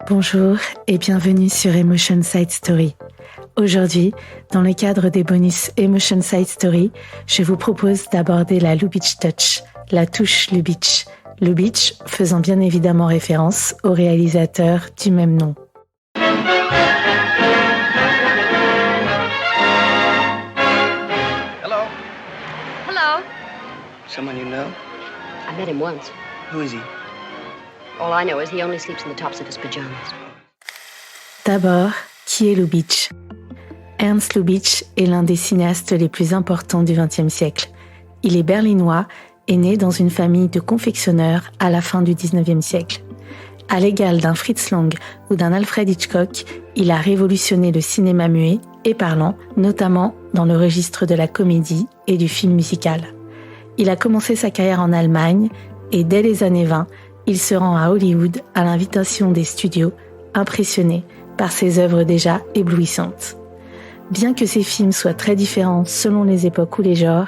Bonjour et bienvenue sur Emotion Side Story. Aujourd'hui, dans le cadre des bonus Emotion Side Story, je vous propose d'aborder la Lubitsch Touch, la touche Lubitsch. Lubitsch faisant bien évidemment référence au réalisateur du même nom. Hello. Hello. Someone you know? I met him once. Who is he? All I know is he only sleeps in the tops of his pajamas. D'abord, qui est Lubitsch ? Ernst Lubitsch est l'un des cinéastes les plus importants du XXe siècle. Il est berlinois et né dans une famille de confectionneurs à la fin du XIXe siècle. À l'égal d'un Fritz Lang ou d'un Alfred Hitchcock, il a révolutionné le cinéma muet et parlant, notamment dans le registre de la comédie et du film musical. Il a commencé sa carrière en Allemagne et dès les années 20, il se rend à Hollywood à l'invitation des studios, impressionné par ses œuvres déjà éblouissantes. Bien que ses films soient très différents selon les époques ou les genres,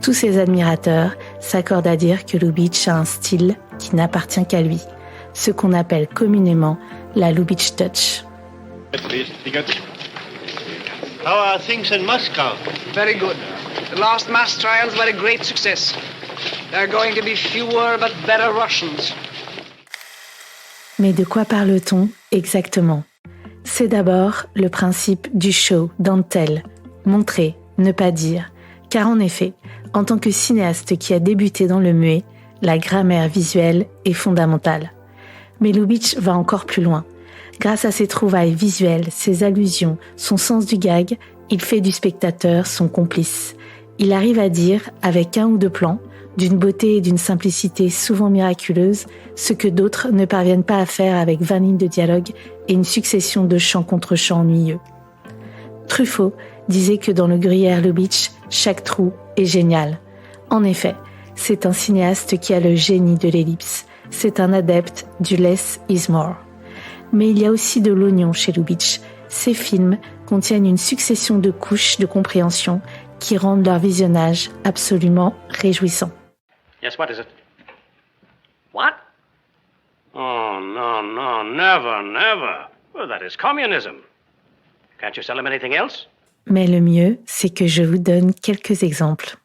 tous ses admirateurs s'accordent à dire que Lubitsch a un style qui n'appartient qu'à lui, ce qu'on appelle communément la Lubitsch Touch. How are things in Moscow? Very good. The last mass trials were a great success. There are going to be fewer but better Russians. Mais de quoi parle-t-on exactement ? C'est d'abord le principe du show, don't tell, montrer, ne pas dire. Car en effet, en tant que cinéaste qui a débuté dans le muet, la grammaire visuelle est fondamentale. Mais Lubitsch va encore plus loin. Grâce à ses trouvailles visuelles, ses allusions, son sens du gag, il fait du spectateur son complice. Il arrive à dire, avec un ou deux plans, d'une beauté et d'une simplicité souvent miraculeuses, ce que d'autres ne parviennent pas à faire avec 20 lignes de dialogue et une succession de chants contre chants ennuyeux. Truffaut disait que dans le gruyère Lubitsch, chaque trou est génial. En effet, c'est un cinéaste qui a le génie de l'ellipse. C'est un adepte du less is more. Mais il y a aussi de l'oignon chez Lubitsch. Ses films contiennent une succession de couches de compréhension qui rendent leur visionnage absolument réjouissant. Yes, what is it? What? Oh, no, never. Well, that is communism. Can't you sell him anything else? Mais le mieux, c'est que je vous donne quelques exemples.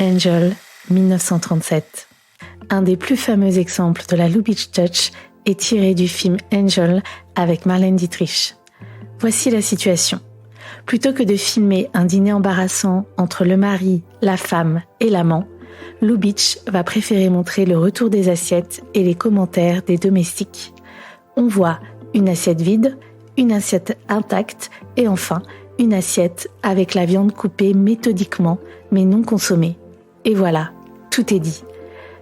Angel, 1937. Un des plus fameux exemples de la Lubitsch Touch est tiré du film Angel avec Marlène Dietrich. Voici la situation. Plutôt que de filmer un dîner embarrassant entre le mari, la femme et l'amant, Lubitsch va préférer montrer le retour des assiettes et les commentaires des domestiques. On voit une assiette vide, une assiette intacte et enfin une assiette avec la viande coupée méthodiquement mais non consommée. Et voilà, tout est dit.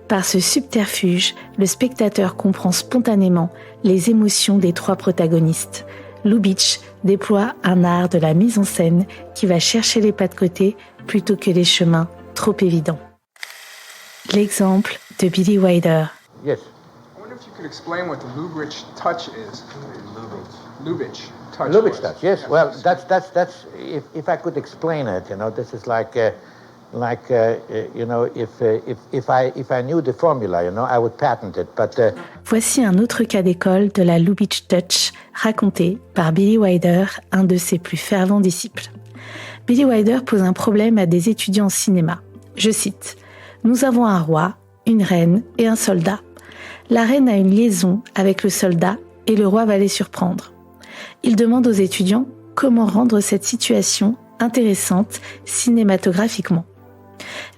Par ce subterfuge, le spectateur comprend spontanément les émotions des trois protagonistes. Lubitsch déploie un art de la mise en scène qui va chercher les pas de côté plutôt que les chemins trop évidents. L'exemple de Billy Wilder. Yes. I wonder if you could explain what the Lubitsch touch is. Lubitsch touch. Lubitsch touch. Yes. Well, that's. If I could explain it, this is like, if I knew the formula, I would patent it. But. Voici un autre cas d'école de la Lubitsch Touch, raconté par Billy Wilder, un de ses plus fervents disciples. Billy Wilder pose un problème à des étudiants en cinéma. Je cite. Nous avons un roi, une reine et un soldat. La reine a une liaison avec le soldat et le roi va les surprendre. Il demande aux étudiants comment rendre cette situation intéressante cinématographiquement.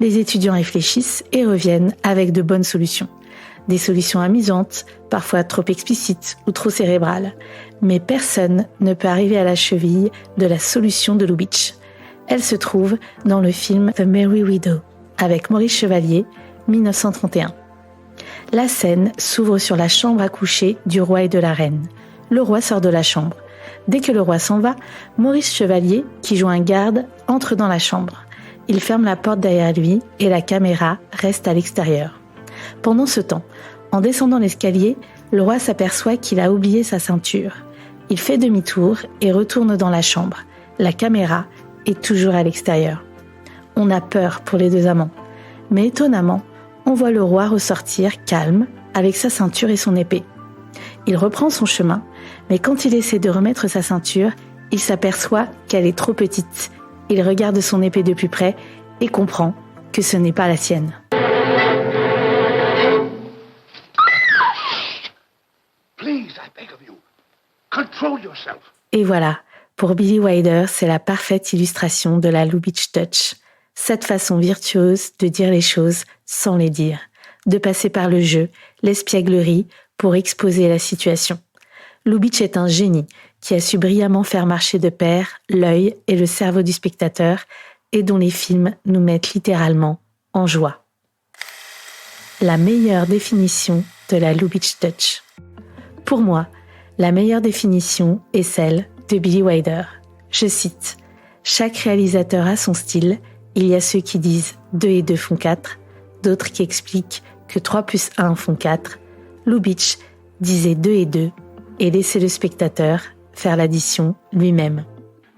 Les étudiants réfléchissent et reviennent avec de bonnes solutions. Des solutions amusantes, parfois trop explicites ou trop cérébrales. Mais personne ne peut arriver à la cheville de la solution de Lubitsch. Elle se trouve dans le film The Merry Widow, avec Maurice Chevalier, 1931. La scène s'ouvre sur la chambre à coucher du roi et de la reine. Le roi sort de la chambre. Dès que le roi s'en va, Maurice Chevalier, qui joue un garde, entre dans la chambre. Il ferme la porte derrière lui et la caméra reste à l'extérieur. Pendant ce temps, en descendant l'escalier, le roi s'aperçoit qu'il a oublié sa ceinture. Il fait demi-tour et retourne dans la chambre. La caméra est toujours à l'extérieur. On a peur pour les deux amants. Mais étonnamment, on voit le roi ressortir calme, avec sa ceinture et son épée. Il reprend son chemin, mais quand il essaie de remettre sa ceinture, il s'aperçoit qu'elle est trop petite. Il regarde son épée de plus près et comprend que ce n'est pas la sienne. Please, I beg of you, control yourself. Et voilà, pour Billy Wilder, c'est la parfaite illustration de la Lubitsch Touch. Cette façon virtuose de dire les choses sans les dire, de passer par le jeu, l'espièglerie pour exposer la situation. Lubitsch est un génie qui a su brillamment faire marcher de pair l'œil et le cerveau du spectateur et dont les films nous mettent littéralement en joie. La meilleure définition de la Lubitsch Touch. Pour moi, la meilleure définition est celle de Billy Wilder. Je cite « Chaque réalisateur a son style. Il y a ceux qui disent 2 et 2 font 4, d'autres qui expliquent que 3 plus 1 font 4. Lubitsch disait 2 et 2 et laissait le spectateur faire l'addition lui-même. »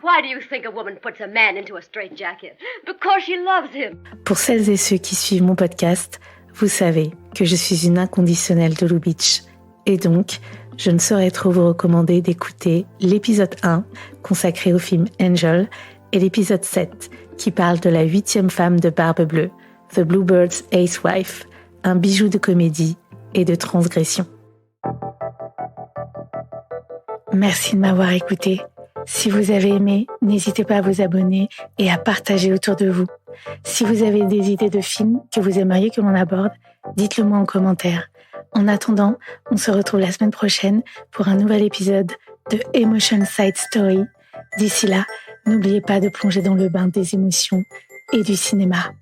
Why do you think a woman puts a man into a straitjacket? Because she loves him. Pour celles et ceux qui suivent mon podcast, vous savez que je suis une inconditionnelle de Lubitsch. Et donc, je ne saurais trop vous recommander d'écouter l'épisode 1 consacré au film Angel et l'épisode 7 qui parle de la 8e femme de Barbe Bleue, The Bluebird's 8th Wife, un bijou de comédie et de transgression. Merci de m'avoir écouté. Si vous avez aimé, n'hésitez pas à vous abonner et à partager autour de vous. Si vous avez des idées de films que vous aimeriez que l'on aborde, dites-le moi en commentaire. En attendant, on se retrouve la semaine prochaine pour un nouvel épisode de Emotion Side Story. D'ici là, n'oubliez pas de plonger dans le bain des émotions et du cinéma.